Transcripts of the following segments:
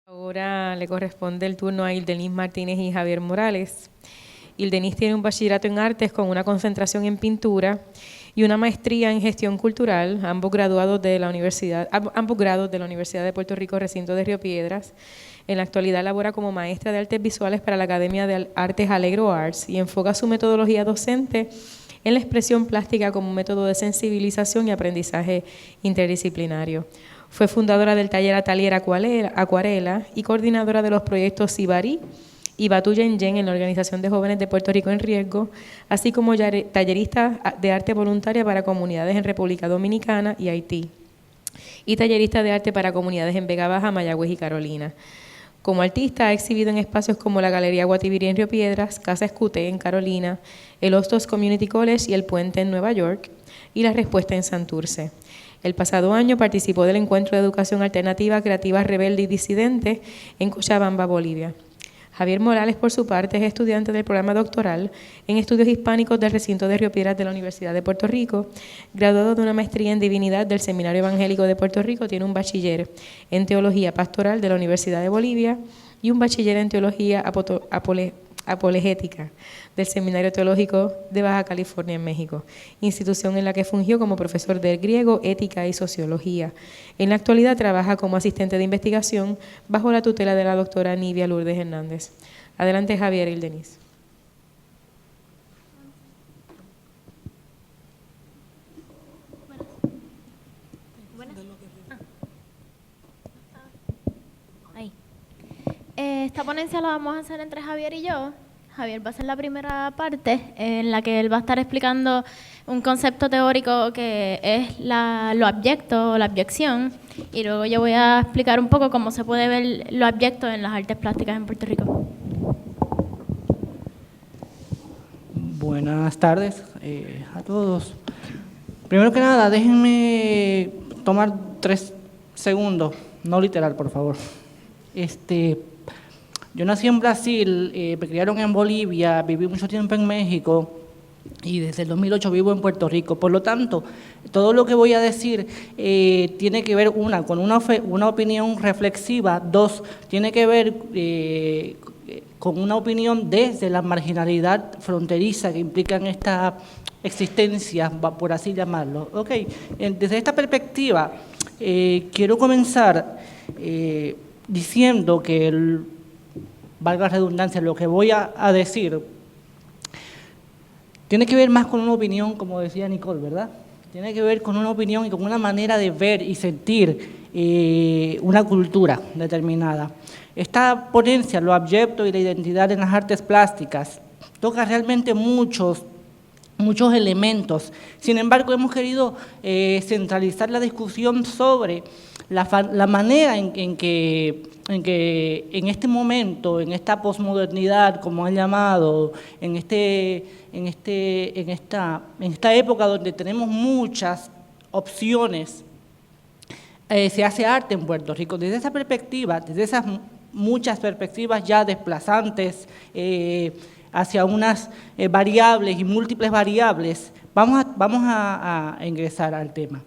Ahora le corresponde el turno a Ildenis Martínez y Javier Morales. Ildenis tiene un bachillerato en artes con una concentración en pintura y una maestría en gestión cultural, ambos grados de la Universidad de Puerto Rico, recinto de Río Piedras. En la actualidad labora como maestra de artes visuales para la Academia de Artes Alegro Arts y enfoca su metodología docente en la expresión plástica como método de sensibilización y aprendizaje interdisciplinario. Fue fundadora del taller Atelier Acuarela y coordinadora de los proyectos Sibari y Batuyen en la Organización de Jóvenes de Puerto Rico en Riesgo, así como tallerista de arte voluntaria para comunidades en República Dominicana y Haití, y tallerista de arte para comunidades en Vega Baja, Mayagüez y Carolina. Como artista ha exhibido en espacios como la Galería Guatibiri en Río Piedras, Casa Escute en Carolina, el Hostos Community College y el Puente en Nueva York, y La Respuesta en Santurce. El pasado año participó del Encuentro de Educación Alternativa, Creativa, Rebelde y Disidente en Cochabamba, Bolivia. Javier Morales, por su parte, es estudiante del programa doctoral en Estudios Hispánicos del Recinto de Río Piedras de la Universidad de Puerto Rico, graduado de una maestría en Divinidad del Seminario Evangélico de Puerto Rico, tiene un bachiller en Teología Pastoral de la Universidad de Bolivia y un bachiller en Teología Apologética del Seminario Teológico de Baja California en México, institución en la que fungió como profesor de griego, ética y sociología. En la actualidad trabaja como asistente de investigación bajo la tutela de la doctora Nivia Lourdes Hernández. Adelante, Javier Ildenis. Esta ponencia la vamos a hacer entre Javier y yo. Javier va a hacer la primera parte en la que él va a estar explicando un concepto teórico que es lo abyecto o la abyección, y luego yo voy a explicar un poco cómo se puede ver lo abyecto en las artes plásticas en Puerto Rico. Buenas tardes a todos. Primero que nada, déjenme tomar 3 segundos, no literal, por favor. Yo nací en Brasil, me criaron en Bolivia, viví mucho tiempo en México y desde el 2008 vivo en Puerto Rico. Por lo tanto, todo lo que voy a decir tiene que ver, con una opinión reflexiva, 2, tiene que ver con una opinión desde la marginalidad fronteriza que implican esta existencia, por así llamarlo. Okay. Desde esta perspectiva, quiero comenzar diciendo que valga la redundancia, lo que voy a decir tiene que ver más con una opinión, como decía Nicole, ¿verdad? Tiene que ver con una opinión y con una manera de ver y sentir una cultura determinada. Esta ponencia, lo abyecto y la identidad en las artes plásticas, toca realmente muchos elementos. Sin embargo, hemos querido centralizar la discusión sobre la manera en que en este momento, en esta posmodernidad, como han llamado, en esta época donde tenemos muchas opciones, se hace arte en Puerto Rico. Desde esa perspectiva, desde esas muchas perspectivas ya desplazantes hacia unas variables y múltiples variables, vamos a ingresar al tema.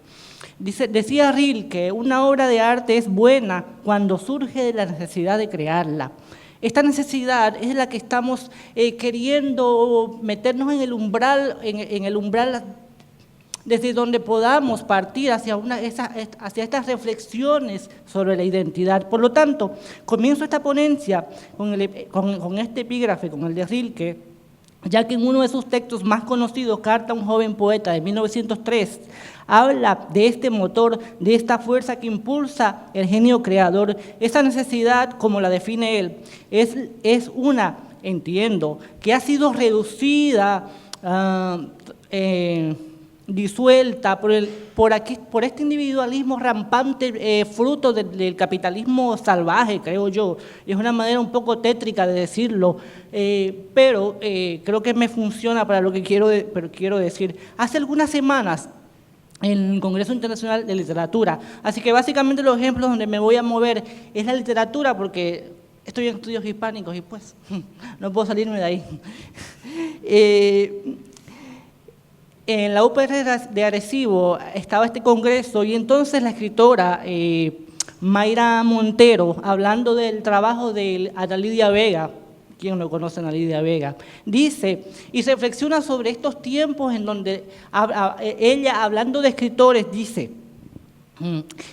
Decía Rilke que una obra de arte es buena cuando surge de la necesidad de crearla. Esta necesidad es la que estamos queriendo meternos en el umbral desde donde podamos partir hacia estas reflexiones sobre la identidad. Por lo tanto, comienzo esta ponencia con este epígrafe, con el de Rilke, ya que en uno de sus textos más conocidos, Carta a un joven poeta de 1903, habla de este motor, de esta fuerza que impulsa el genio creador. Esa necesidad, como la define él, es una, entiendo, que ha sido reducida, disuelta por este individualismo rampante, fruto del capitalismo salvaje, creo yo. Es una manera un poco tétrica de decirlo, pero creo que me funciona para lo que quiero decir. Hace algunas semanas, en el Congreso Internacional de Literatura, así que básicamente los ejemplos donde me voy a mover es la literatura, porque estoy en estudios hispánicos y pues no puedo salirme de ahí. En la UPR de Arecibo estaba este congreso y entonces la escritora Mayra Montero, hablando del trabajo de Ana Lidia Vega, quien no conoce a Ana Lidia Vega, dice y reflexiona sobre estos tiempos en donde ella, hablando de escritores, dice: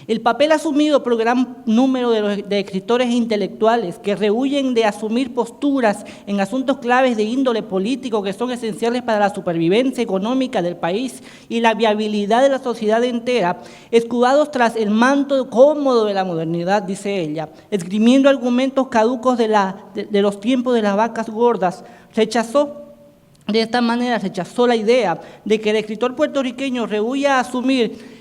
el papel asumido por gran número de escritores e intelectuales que rehuyen de asumir posturas en asuntos claves de índole político que son esenciales para la supervivencia económica del país y la viabilidad de la sociedad entera, escudados tras el manto cómodo de la modernidad, dice ella, esgrimiendo argumentos caducos de los tiempos de las vacas gordas, de esta manera rechazó la idea de que el escritor puertorriqueño rehuya a asumir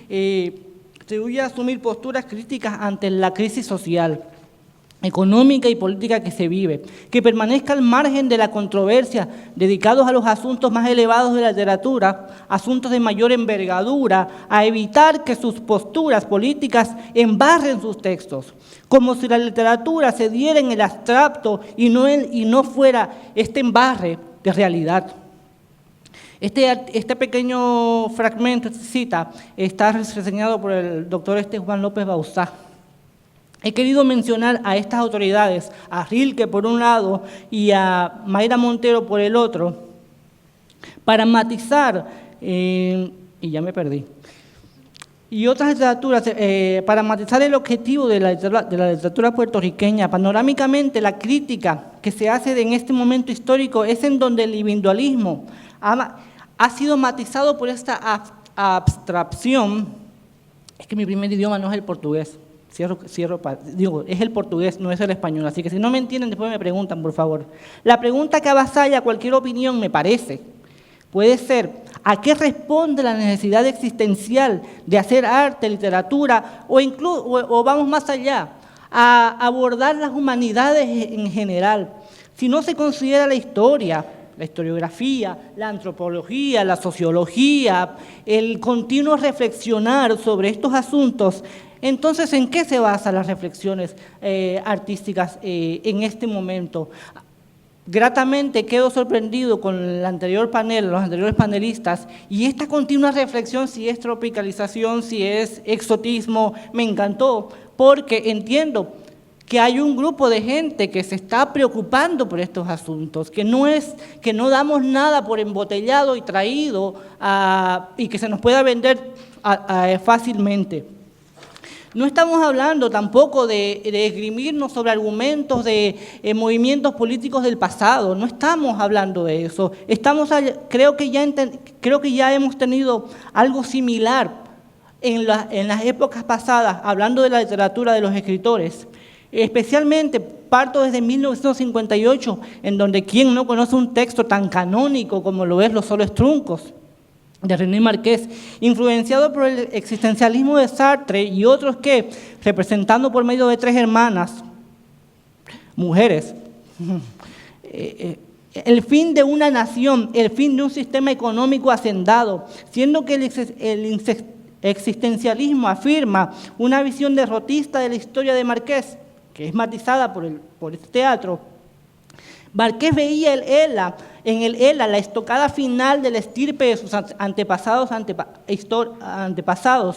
posturas críticas ante la crisis social, económica y política que se vive, que permanezca al margen de la controversia, dedicados a los asuntos más elevados de la literatura, asuntos de mayor envergadura, a evitar que sus posturas políticas embarren sus textos, como si la literatura se diera en el abstracto y no fuera este embarre de realidad. Este pequeño fragmento, esta cita, está reseñado por el doctor Juan López Bauzá. He querido mencionar a estas autoridades, a Rilke por un lado y a Mayra Montero por el otro, para matizar, y ya me perdí, y otras literaturas, para matizar el objetivo de la literatura puertorriqueña. Panorámicamente, la crítica que se hace en este momento histórico es en donde el individualismo ha sido matizado por esta abstracción. Es que mi primer idioma no es el portugués, es el portugués, no es el español, así que si no me entienden después me preguntan, por favor. La pregunta que avasalla cualquier opinión, me parece, puede ser: ¿a qué responde la necesidad existencial de hacer arte, literatura, o vamos más allá, a abordar las humanidades en general? Si no se considera la historiografía, la antropología, la sociología, el continuo reflexionar sobre estos asuntos, entonces, ¿en qué se basan las reflexiones artísticas en este momento? Gratamente quedo sorprendido con el anterior panel, los anteriores panelistas, y esta continua reflexión, si es tropicalización, si es exotismo, me encantó, porque entiendo que hay un grupo de gente que se está preocupando por estos asuntos, que no damos nada por embotellado y traído y que se nos pueda vender fácilmente. No estamos hablando tampoco de esgrimirnos sobre argumentos de movimientos políticos del pasado, no estamos hablando de eso. Creo que ya hemos tenido algo similar en las épocas pasadas, hablando de la literatura de los escritores. Especialmente parto desde 1958, en donde quien no conoce un texto tan canónico como lo es Los Soles Truncos, de René Marqués, influenciado por el existencialismo de Sartre y otros que, representando por medio de tres hermanas, mujeres, el fin de una nación, el fin de un sistema económico hacendado, siendo que el existencialismo afirma una visión derrotista de la historia de Marqués, que es matizada por este teatro. Marqués veía en el ELA la estocada final de la estirpe de sus antepasados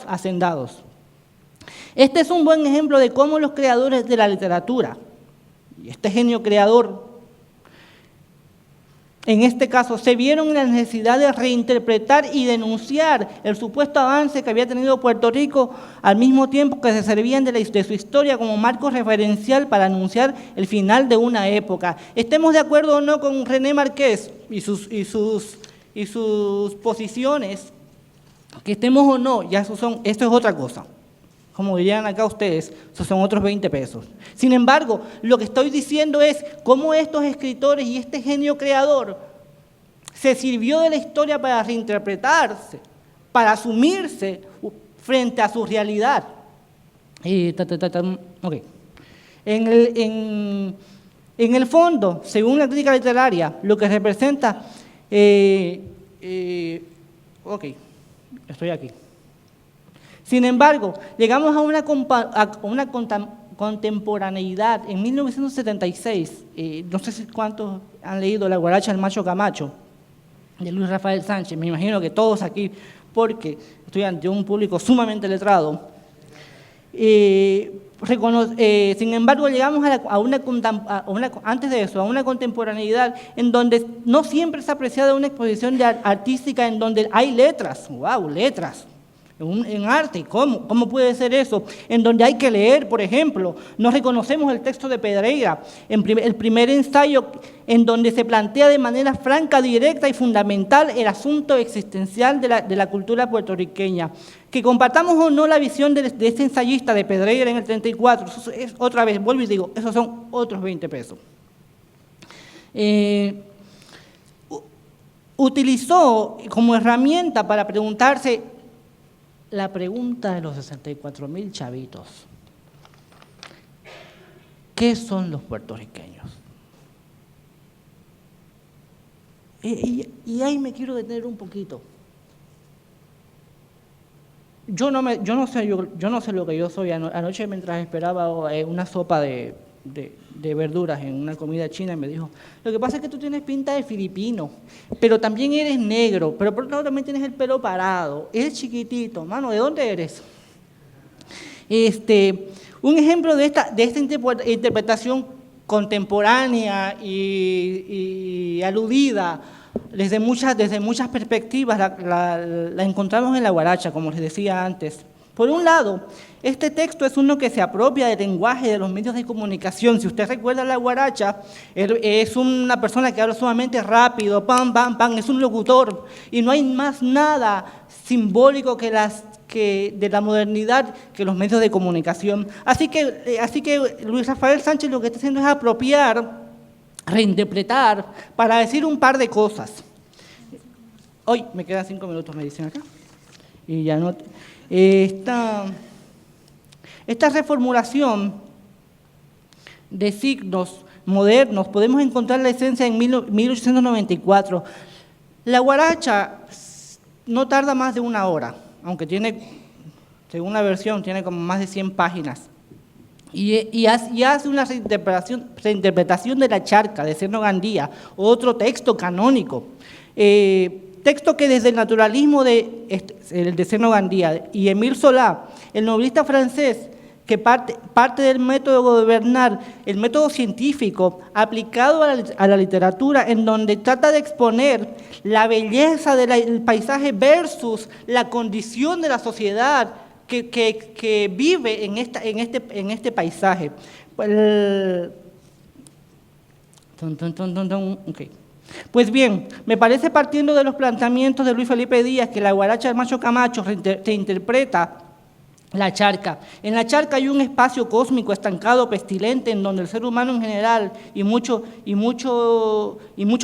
hacendados. Este es un buen ejemplo de cómo los creadores de la literatura, y este genio creador, en este caso, se vieron en la necesidad de reinterpretar y denunciar el supuesto avance que había tenido Puerto Rico, al mismo tiempo que se servían de su historia como marco referencial para anunciar el final de una época. Estemos de acuerdo o no con René Marqués y sus posiciones, que estemos o no, esto es otra cosa. Como dirían acá ustedes, esos son otros 20 pesos. Sin embargo, lo que estoy diciendo es cómo estos escritores y este genio creador se sirvió de la historia para reinterpretarse, para asumirse frente a su realidad. Okay. En el fondo, según la crítica literaria, lo que representa... estoy aquí. Sin embargo, llegamos a una contemporaneidad. En 1976, no sé si cuántos han leído La guaracha del Macho Camacho, de Luis Rafael Sánchez, me imagino que todos aquí, porque estoy ante un público sumamente letrado. Sin embargo, llegamos antes de eso, a una contemporaneidad en donde no siempre es apreciada una exposición artística en donde hay letras, wow, letras. En arte, ¿cómo puede ser eso? En donde hay que leer, por ejemplo, no reconocemos el texto de Pedreira, el primer ensayo en donde se plantea de manera franca, directa y fundamental el asunto existencial de la cultura puertorriqueña. Que compartamos o no la visión de este ensayista de Pedreira en el 34, eso es, otra vez, vuelvo y digo, esos son otros 20 pesos. Utilizó como herramienta para preguntarse la pregunta de los 64,000 chavitos. ¿Qué son los puertorriqueños? Y ahí me quiero detener un poquito. Yo no sé lo que yo soy. Anoche, mientras esperaba una sopa de verduras en una comida china, me dijo, lo que pasa es que tú tienes pinta de filipino, pero también eres negro, pero por otro lado también tienes el pelo parado, eres chiquitito, mano, ¿de dónde eres? Un ejemplo de esta interpretación contemporánea y aludida desde muchas perspectivas la encontramos en la guaracha, como les decía antes. Por un lado, este texto es uno que se apropia del lenguaje de los medios de comunicación. Si usted recuerda la guaracha, es una persona que habla sumamente rápido, pam, pam, pam, es un locutor. Y no hay más nada simbólico de la modernidad que los medios de comunicación. Así que Luis Rafael Sánchez lo que está haciendo es apropiar, reinterpretar, para decir un par de cosas. Hoy me quedan 5 minutos, me dicen acá. Y ya no... Esta reformulación de signos modernos, podemos encontrar la esencia en 1894. La guaracha no tarda más de 1 hora, aunque tiene, según la versión, tiene como más de 100 páginas. Y hace una reinterpretación de la charca, de Serno Gandía, otro texto canónico. Texto que desde el naturalismo de Serno Gandía y Émile Zola, el novelista francés, que parte del método de gobernar, el método científico aplicado a la literatura, en donde trata de exponer la belleza del paisaje versus la condición de la sociedad que vive en este paisaje. Okay. Pues bien, me parece, partiendo de los planteamientos de Luis Felipe Díaz, que la guaracha del Macho Camacho se interpreta la charca. En la charca hay un espacio cósmico estancado, pestilente, en donde el ser humano en general y mucho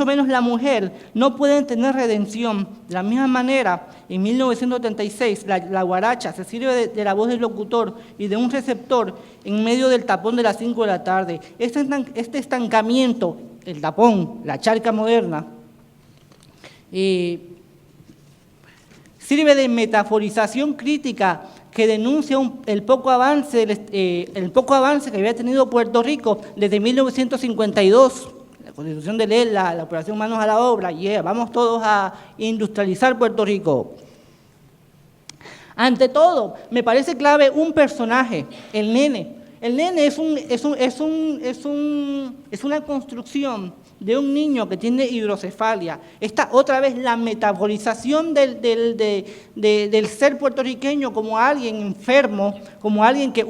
menos la mujer no pueden tener redención. De la misma manera, en 1936, la guaracha se sirve de la voz del locutor y de un receptor en medio del tapón de las 5 de la tarde. Este estancamiento, el tapón, la charca moderna, sirve de metaforización crítica que denuncia el poco avance que había tenido Puerto Rico desde 1952, la Constitución de Ley, la operación Manos a la Obra, vamos todos a industrializar Puerto Rico. Ante todo, me parece clave un personaje, el nene. El nene es una construcción de un niño que tiene hidrocefalia. Esta otra vez la metabolización del ser puertorriqueño como alguien enfermo, como alguien que,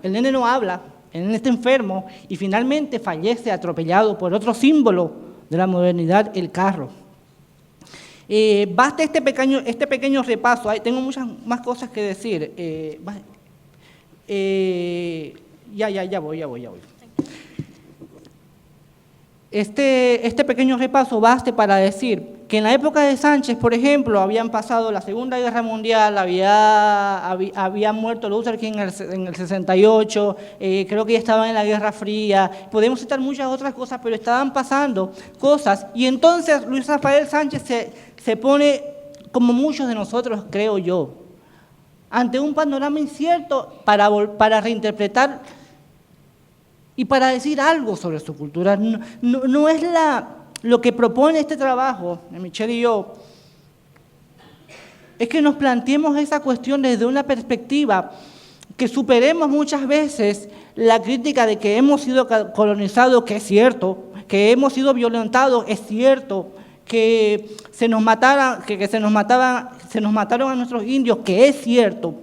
el nene no habla, el nene está enfermo y finalmente fallece atropellado por otro símbolo de la modernidad, el carro. Basta este pequeño repaso, tengo muchas más cosas que decir. Ya voy. Este pequeño repaso baste para decir que en la época de Sánchez, por ejemplo, habían pasado la Segunda Guerra Mundial, había muerto Luther King en el 68, creo que ya estaban en la Guerra Fría, podemos citar muchas otras cosas, pero estaban pasando cosas, y entonces Luis Rafael Sánchez se pone, como muchos de nosotros, creo yo, ante un panorama incierto para reinterpretar y para decir algo sobre su cultura. No es lo que propone este trabajo, de Michelle y yo, es que nos planteemos esa cuestión desde una perspectiva que superemos muchas veces la crítica de que hemos sido colonizados, que es cierto, que hemos sido violentados, es cierto, que se nos mataron a nuestros indios, que es cierto,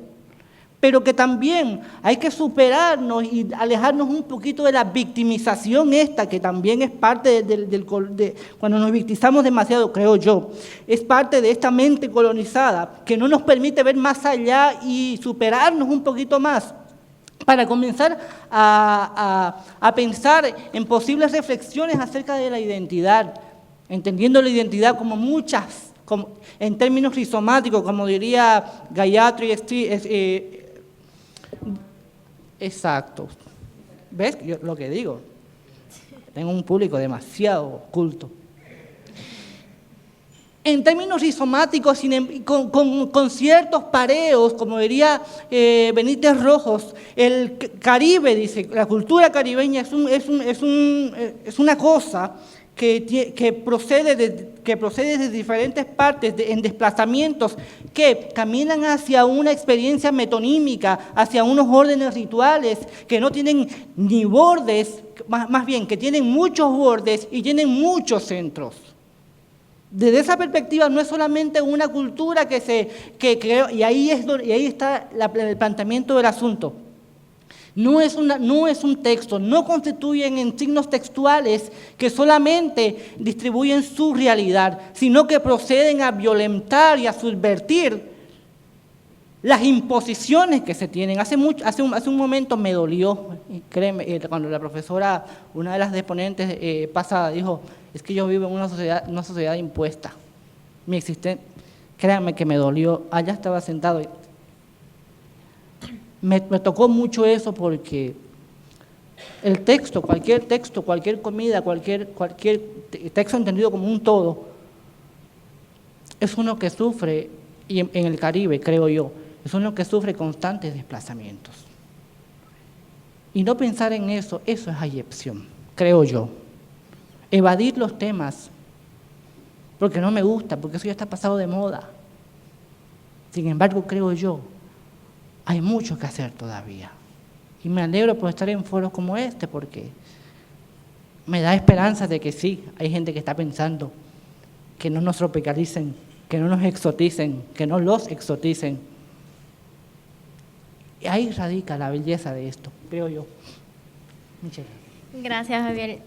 pero que también hay que superarnos y alejarnos un poquito de la victimización esta, que también es parte de cuando nos victimizamos demasiado, creo yo, es parte de esta mente colonizada que no nos permite ver más allá y superarnos un poquito más para comenzar a pensar en posibles reflexiones acerca de la identidad, entendiendo la identidad como muchas, en términos rizomáticos, como diría Gayatri. Exacto. ¿Ves lo que digo? Tengo un público demasiado culto. En términos rizomáticos, con ciertos pareos, como diría Benítez Rojos, el Caribe, dice, la cultura caribeña es una cosa que procede de diferentes partes, en desplazamientos que caminan hacia una experiencia metonímica, hacia unos órdenes rituales que no tienen ni bordes, más bien que tienen muchos bordes y tienen muchos centros. Desde esa perspectiva no es solamente una cultura que creó, y ahí está el planteamiento del asunto. No es un texto, no constituyen en signos textuales que solamente distribuyen su realidad, sino que proceden a violentar y a subvertir las imposiciones que se tienen. Hace un momento me dolió, créeme, cuando la profesora, una de las exponentes pasada, dijo, es que yo vivo en una sociedad impuesta. Mi existencia, créanme que me dolió. Allá estaba sentado y me tocó mucho eso, porque el texto, cualquier comida, cualquier texto entendido como un todo, es uno que sufre, y en el Caribe, creo yo, es uno que sufre constantes desplazamientos. Y no pensar en eso es ayepción, creo yo. Evadir los temas, porque no me gusta, porque eso ya está pasado de moda. Sin embargo, creo yo, hay mucho que hacer todavía. Y me alegro por estar en foros como este, porque me da esperanza de que sí, hay gente que está pensando que no nos tropicalicen, que no nos exoticen, que no los exoticen. Y ahí radica la belleza de esto, creo yo. Michelle. Gracias, Javier.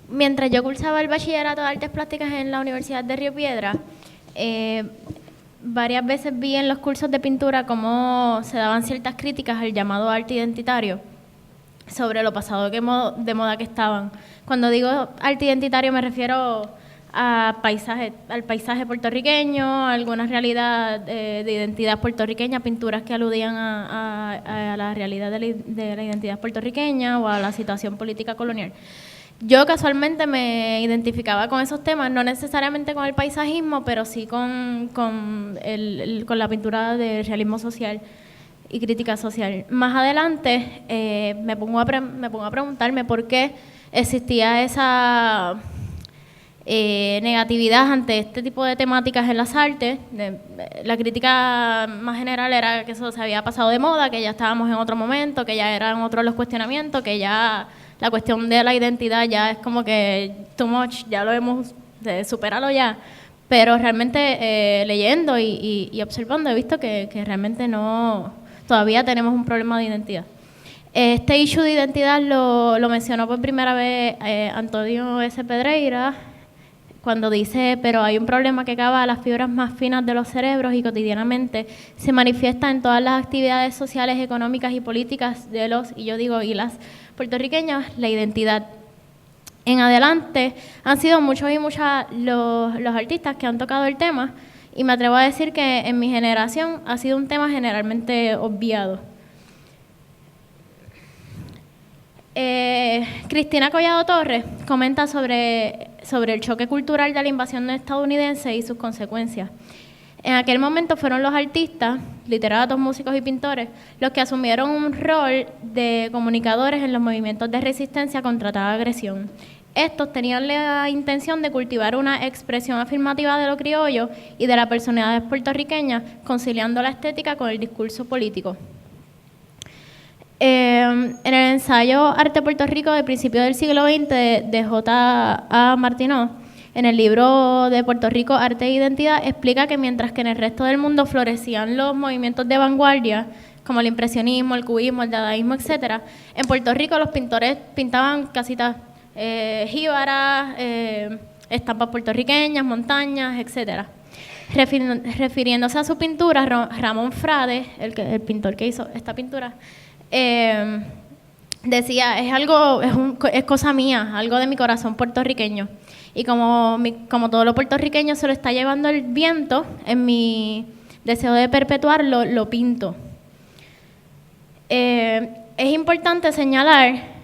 Mientras yo cursaba el bachillerato de Artes Plásticas en la Universidad de Río Piedras, varias veces vi en los cursos de pintura cómo se daban ciertas críticas al llamado arte identitario sobre lo pasado de moda que estaban. Cuando digo arte identitario me refiero al paisaje puertorriqueño, a alguna realidad de identidad puertorriqueña, pinturas que aludían a la realidad de la identidad puertorriqueña o a la situación política colonial. Yo casualmente me identificaba con esos temas, no necesariamente con el paisajismo, pero sí con la pintura de realismo social y crítica social. Más adelante me pongo a preguntarme por qué existía esa negatividad ante este tipo de temáticas en las artes. La crítica más general era que eso se había pasado de moda, que ya estábamos en otro momento, que ya eran otros los cuestionamientos, que ya la cuestión de la identidad ya es como que too much, ya lo hemos superado ya. Pero realmente leyendo y observando he visto que realmente todavía tenemos un problema de identidad. Este issue de identidad lo mencionó por primera vez Antonio S. Pedreira, cuando dice, pero hay un problema que cava a las fibras más finas de los cerebros y cotidianamente se manifiesta en todas las actividades sociales, económicas y políticas de los, y yo digo, y las puertorriqueños, la identidad. En adelante han sido muchos y muchas los artistas que han tocado el tema, y me atrevo a decir que en mi generación ha sido un tema generalmente obviado. Cristina Collado Torres comenta sobre el choque cultural de la invasión estadounidense y sus consecuencias. En aquel momento fueron los artistas, literatos, músicos y pintores los que asumieron un rol de comunicadores en los movimientos de resistencia contra tal agresión. Estos tenían la intención de cultivar una expresión afirmativa de lo criollo y de la personalidad puertorriqueña, conciliando la estética con el discurso político. En el ensayo Arte Puerto Rico de principios del siglo XX de J.A. Martineau, en el libro de Puerto Rico, Arte e Identidad, explica que mientras que en el resto del mundo florecían los movimientos de vanguardia, como el impresionismo, el cubismo, el dadaísmo, etcétera, en Puerto Rico los pintores pintaban casitas jíbaras, estampas puertorriqueñas, montañas, etcétera. Refiriéndose a su pintura, Ramón Frade, el pintor que hizo esta pintura, decía, es cosa mía, algo de mi corazón puertorriqueño. Y como todo lo puertorriqueño se lo está llevando el viento, en mi deseo de perpetuarlo, lo pinto. Es importante señalar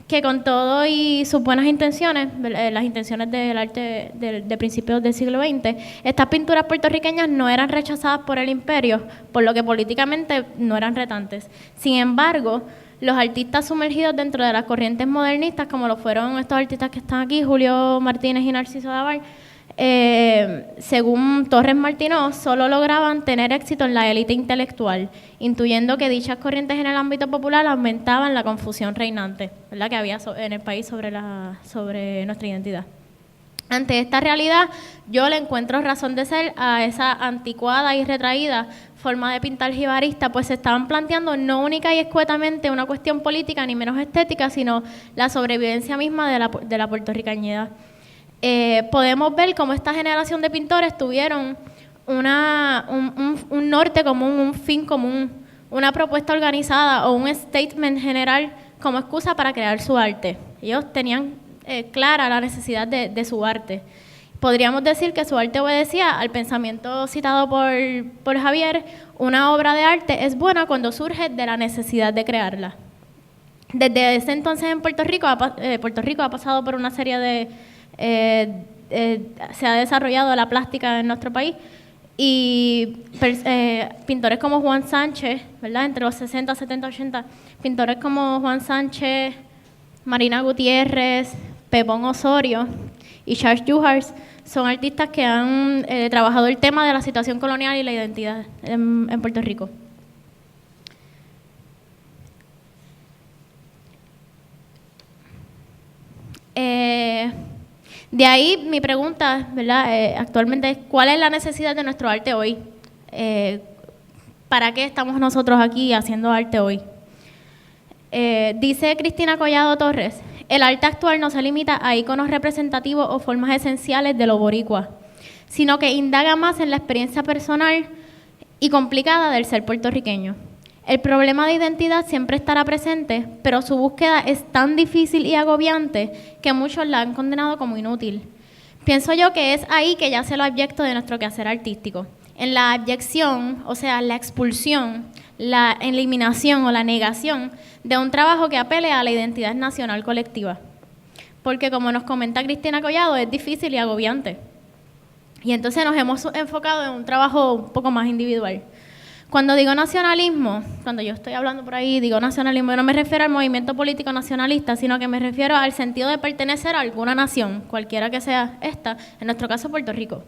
que con todo y sus buenas intenciones, las intenciones del arte de principios del siglo XX, estas pinturas puertorriqueñas no eran rechazadas por el imperio, por lo que políticamente no eran retantes. Sin embargo, los artistas sumergidos dentro de las corrientes modernistas, como lo fueron estos artistas que están aquí, Julio Martínez y Narciso Daval, según Torres Martineau, solo lograban tener éxito en la élite intelectual, intuyendo que dichas corrientes en el ámbito popular aumentaban la confusión reinante, ¿verdad?, que había en el país sobre nuestra identidad. Ante esta realidad, yo le encuentro razón de ser a esa anticuada y retraída forma de pintar jibarista, pues se estaban planteando no única y escuetamente una cuestión política ni menos estética, sino la sobrevivencia misma de la puertorriqueñidad. Podemos ver cómo esta generación de pintores tuvieron un norte común, un fin común, una propuesta organizada o un statement general como excusa para crear su arte. Ellos tenían clara la necesidad de su arte. Podríamos decir que su arte obedecía al pensamiento citado por Javier: una obra de arte es buena cuando surge de la necesidad de crearla. Desde ese entonces en Puerto Rico ha pasado por una serie de... se ha desarrollado la plástica en nuestro país y pintores como Juan Sánchez, ¿verdad?, entre los 60, 70, 80, pintores como Juan Sánchez, Marina Gutiérrez, Pepón Osorio y Charles Juhars son artistas que han trabajado el tema de la situación colonial y la identidad en Puerto Rico. De ahí mi pregunta, ¿verdad?, actualmente es: ¿cuál es la necesidad de nuestro arte hoy? ¿Para qué estamos nosotros aquí haciendo arte hoy? Dice Cristina Collado Torres: el arte actual no se limita a íconos representativos o formas esenciales de lo boricua, sino que indaga más en la experiencia personal y complicada del ser puertorriqueño. El problema de identidad siempre estará presente, pero su búsqueda es tan difícil y agobiante que muchos la han condenado como inútil. Pienso yo que es ahí que yace el abyecto de nuestro quehacer artístico. En la abyección, o sea, la expulsión, la eliminación o la negación de un trabajo que apele a la identidad nacional colectiva. Porque, como nos comenta Cristina Collado, es difícil y agobiante. Y entonces nos hemos enfocado en un trabajo un poco más individual. Cuando digo nacionalismo, cuando yo estoy hablando por ahí, digo nacionalismo, no me refiero al movimiento político nacionalista, sino que me refiero al sentido de pertenecer a alguna nación, cualquiera que sea esta, en nuestro caso Puerto Rico.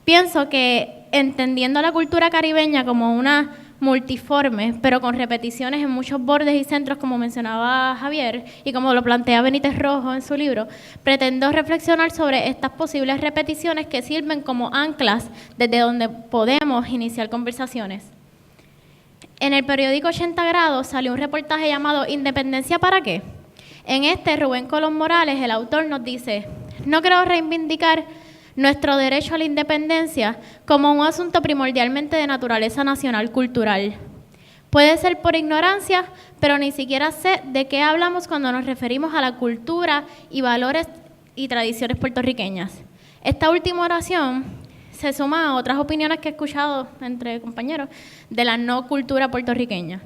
Pienso que entendiendo la cultura caribeña como una multiforme, pero con repeticiones en muchos bordes y centros, como mencionaba Javier, y como lo plantea Benítez Rojo en su libro, pretendo reflexionar sobre estas posibles repeticiones que sirven como anclas desde donde podemos iniciar conversaciones. En el periódico 80 Grados salió un reportaje llamado ¿Independencia para qué? En este, Rubén Colón Morales, el autor, nos dice: no creo reivindicar nuestro derecho a la independencia como un asunto primordialmente de naturaleza nacional cultural. Puede ser por ignorancia, pero ni siquiera sé de qué hablamos cuando nos referimos a la cultura y valores y tradiciones puertorriqueñas. Esta última oración se suma a otras opiniones que he escuchado entre compañeros de la no cultura puertorriqueña.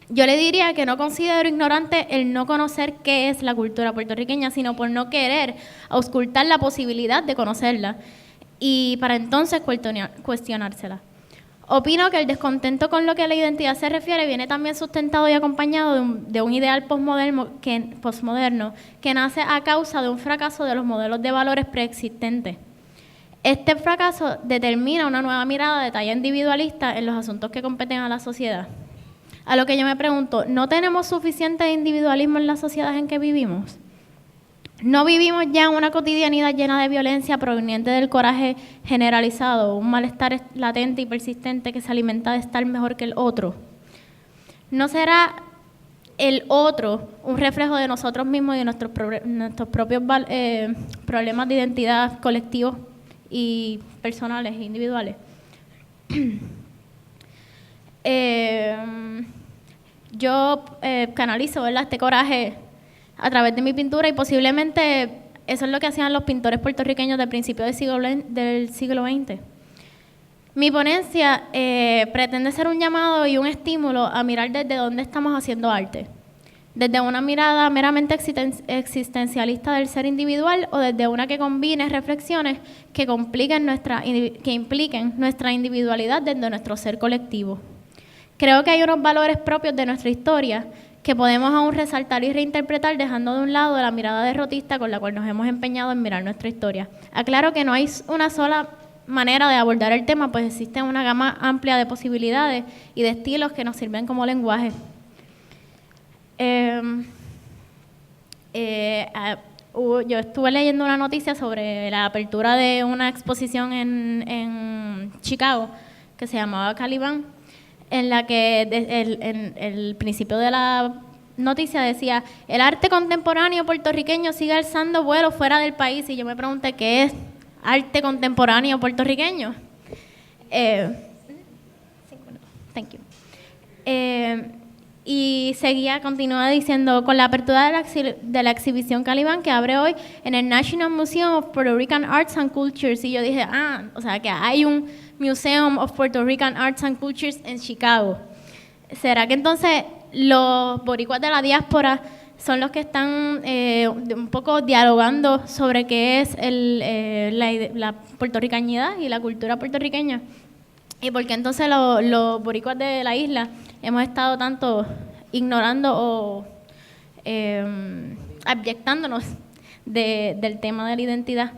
Yo le diría que no considero ignorante el no conocer qué es la cultura puertorriqueña, sino por no querer auscultar la posibilidad de conocerla y para entonces cuestionársela. Opino que el descontento con lo que a la identidad se refiere viene también sustentado y acompañado de un ideal posmoderno que nace a causa de un fracaso de los modelos de valores preexistentes. Este fracaso determina una nueva mirada de talla individualista en los asuntos que competen a la sociedad. A lo que yo me pregunto, ¿no tenemos suficiente individualismo en la sociedad en que vivimos? ¿No vivimos ya en una cotidianidad llena de violencia proveniente del coraje generalizado, un malestar latente y persistente que se alimenta de estar mejor que el otro? ¿No será el otro un reflejo de nosotros mismos y de nuestros propios problemas de identidad colectivos y personales e individuales? Yo canalizo, ¿verdad?, este coraje a través de mi pintura y posiblemente eso es lo que hacían los pintores puertorriqueños del principio del siglo XX. Mi ponencia pretende ser un llamado y un estímulo a mirar desde dónde estamos haciendo arte. Desde una mirada meramente existencialista del ser individual o desde una que combine reflexiones que impliquen nuestra individualidad desde nuestro ser colectivo. Creo que hay unos valores propios de nuestra historia que podemos aún resaltar y reinterpretar dejando de un lado la mirada derrotista con la cual nos hemos empeñado en mirar nuestra historia. Aclaro que no hay una sola manera de abordar el tema, pues existe una gama amplia de posibilidades y de estilos que nos sirven como lenguaje. Yo estuve leyendo una noticia sobre la apertura de una exposición en Chicago que se llamaba Caliban, en la que en el principio de la noticia decía: el arte contemporáneo puertorriqueño sigue alzando vuelo fuera del país. Y yo me pregunté, ¿qué es arte contemporáneo puertorriqueño? Thank you. Y continúa diciendo, con la apertura de la exhibición Caliban que abre hoy en el National Museum of Puerto Rican Arts and Cultures. Y yo dije, o sea que hay un Museum of Puerto Rican Arts and Cultures en Chicago. ¿Será que entonces los boricuas de la diáspora son los que están un poco dialogando sobre qué es la puertorriqueñidad y la cultura puertorriqueña? ¿Y por qué entonces los boricuas de la isla hemos estado tanto ignorando o abyectándonos del tema de la identidad?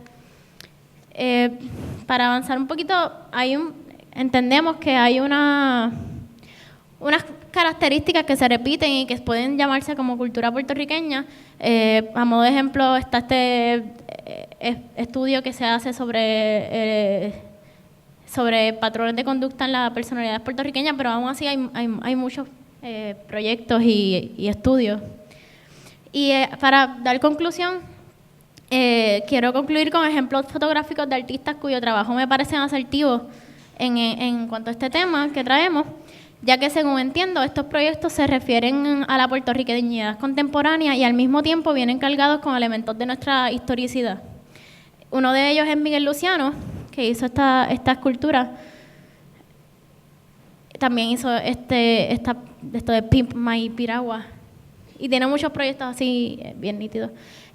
Para avanzar un poquito, entendemos que hay unas características que se repiten y que pueden llamarse como cultura puertorriqueña. A modo de ejemplo está este estudio que se hace sobre patrones de conducta en la personalidad puertorriqueña, pero aún así hay muchos proyectos y estudios. Y para dar conclusión, quiero concluir con ejemplos fotográficos de artistas cuyo trabajo me parecen asertivos en cuanto a este tema que traemos, ya que según entiendo, estos proyectos se refieren a la puertorriqueñidad contemporánea y al mismo tiempo vienen cargados con elementos de nuestra historicidad. Uno de ellos es Miguel Luciano, que hizo esta escultura. También hizo esto de Pimp My Piragua. Y tiene muchos proyectos así bien nítidos.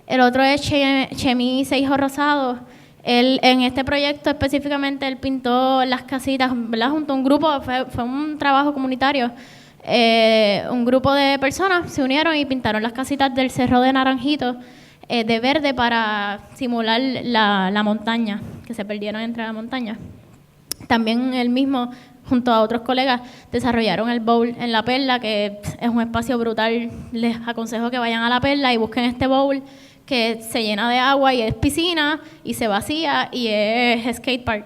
El otro es Chemi Seijo Rosado. Él, en este proyecto específicamente, él pintó las casitas, ¿verdad?, junto a un grupo, fue un trabajo comunitario. Un grupo de personas se unieron y pintaron las casitas del Cerro de Naranjito de verde para simular la montaña, que se perdieron entre la montaña. También él mismo, junto a otros colegas, desarrollaron el bowl en La Perla, que es un espacio brutal. Les aconsejo que vayan a La Perla y busquen este bowl que se llena de agua y es piscina y se vacía y es skate park.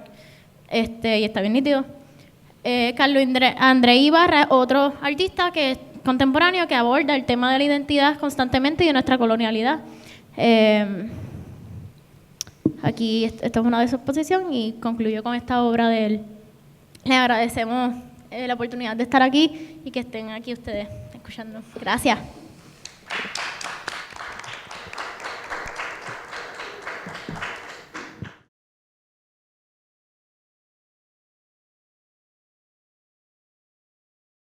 Y está bien nítido. Carlos André Ibarra, otro artista que es contemporáneo que aborda el tema de la identidad constantemente y de nuestra colonialidad. Aquí esto es una de sus exposiciones y concluyo con esta obra de él. Les agradecemos la oportunidad de estar aquí y que estén aquí ustedes escuchando. Gracias.